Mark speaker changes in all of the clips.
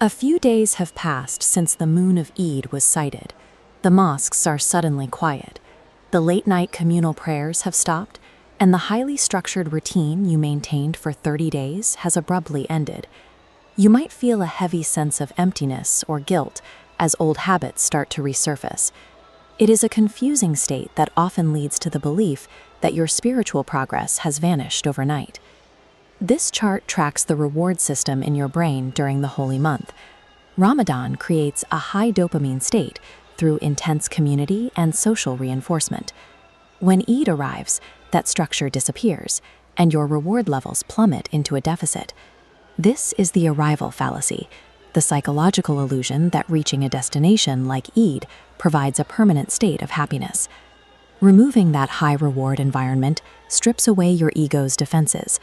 Speaker 1: A few days have passed since the moon of Eid was sighted. The mosques are suddenly quiet. The late-night communal prayers have stopped, and the highly structured routine you maintained for 30 days has abruptly ended. You might feel a heavy sense of emptiness or guilt as old habits start to resurface. It is a confusing state that often leads to the belief that your spiritual progress has vanished overnight. This chart tracks the reward system in your brain during the holy month. Ramadan creates a high dopamine state through intense community and social reinforcement. When Eid arrives, that structure disappears, and your reward levels plummet into a deficit. This is the arrival fallacy, the psychological illusion that reaching a destination like Eid provides a permanent state of happiness. Removing that high-reward environment strips away your ego's defenses.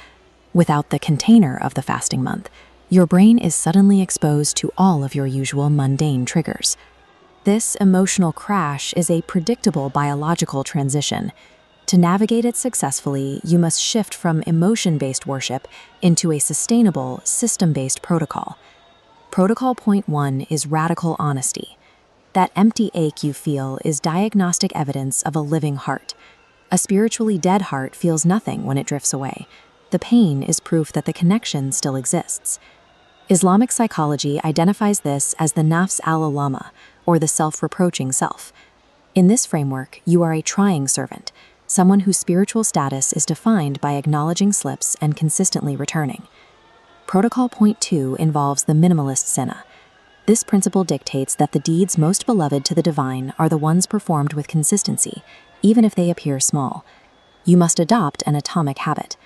Speaker 1: Without the container of the fasting month, your brain is suddenly exposed to all of your usual mundane triggers. This emotional crash is a predictable biological transition. To navigate it successfully, you must shift from emotion-based worship into a sustainable, system-based protocol. Protocol point 1 is radical honesty. That empty ache you feel is diagnostic evidence of a living heart. A spiritually dead heart feels nothing when it drifts away. The pain is proof that the connection still exists. Islamic psychology identifies this as the Nafs al-Ammarah, or the self-reproaching self. In this framework, you are a trying servant, someone whose spiritual status is defined by acknowledging slips and consistently returning. Protocol point 2 involves the minimalist senna. This principle dictates that the deeds most beloved to the divine are the ones performed with consistency, even if they appear small. You must adopt an atomic habit.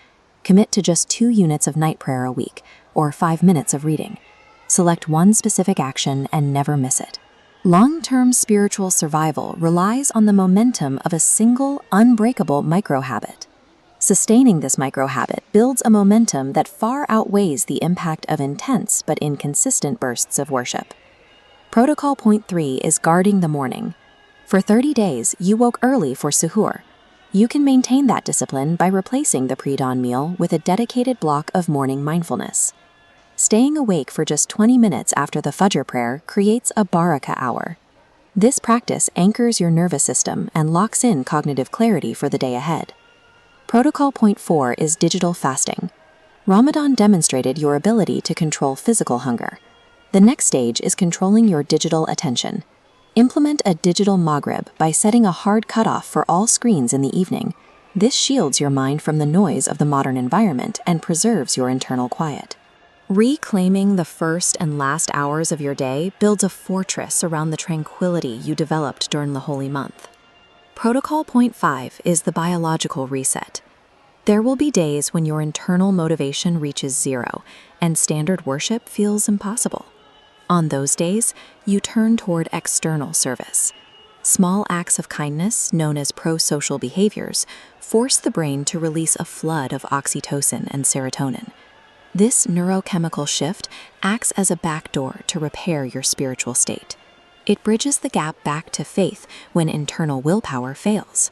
Speaker 1: Commit to just 2 units of night prayer a week, or 5 minutes of reading. Select one specific action and never miss it. Long-term spiritual survival relies on the momentum of a single, unbreakable micro-habit. Sustaining this micro-habit builds a momentum that far outweighs the impact of intense but inconsistent bursts of worship. Protocol point 3 is guarding the morning. For 30 days, you woke early for suhoor. You can maintain that discipline by replacing the pre-dawn meal with a dedicated block of morning mindfulness. Staying awake for just 20 minutes after the Fajr prayer creates a Baraka hour. This practice anchors your nervous system and locks in cognitive clarity for the day ahead. Protocol point 4 is digital fasting. Ramadan demonstrated your ability to control physical hunger. The next stage is controlling your digital attention. Implement a digital Maghrib by setting a hard cutoff for all screens in the evening. This shields your mind from the noise of the modern environment and preserves your internal quiet. Reclaiming the first and last hours of your day builds a fortress around the tranquility you developed during the holy month. Protocol point 5 is the biological reset. There will be days when your internal motivation reaches zero and standard worship feels impossible. On those days, you turn toward external service. Small acts of kindness, known as pro-social behaviors, force the brain to release a flood of oxytocin and serotonin. This neurochemical shift acts as a backdoor to repair your spiritual state. It bridges the gap back to faith when internal willpower fails.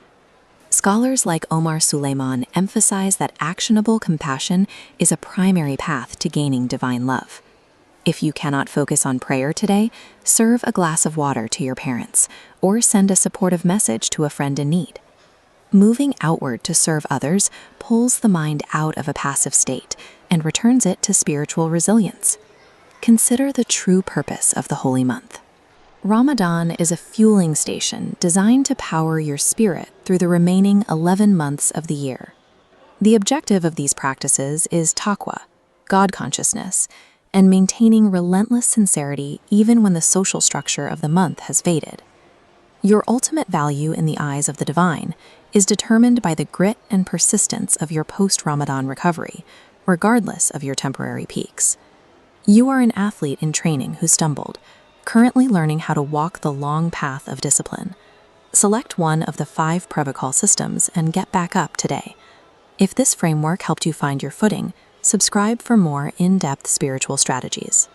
Speaker 1: Scholars like Omar Suleiman emphasize that actionable compassion is a primary path to gaining divine love. If you cannot focus on prayer today, serve a glass of water to your parents or send a supportive message to a friend in need. Moving outward to serve others pulls the mind out of a passive state and returns it to spiritual resilience. Consider the true purpose of the holy month. Ramadan is a fueling station designed to power your spirit through the remaining 11 months of the year. The objective of these practices is Taqwa, God consciousness, and maintaining relentless sincerity even when the social structure of the month has faded. Your ultimate value in the eyes of the divine is determined by the grit and persistence of your post-Ramadan recovery, regardless of your temporary peaks. You are an athlete in training who stumbled, currently learning how to walk the long path of discipline. Select one of the 5 protocol systems and get back up today. If this framework helped you find your footing, subscribe for more in-depth spiritual strategies.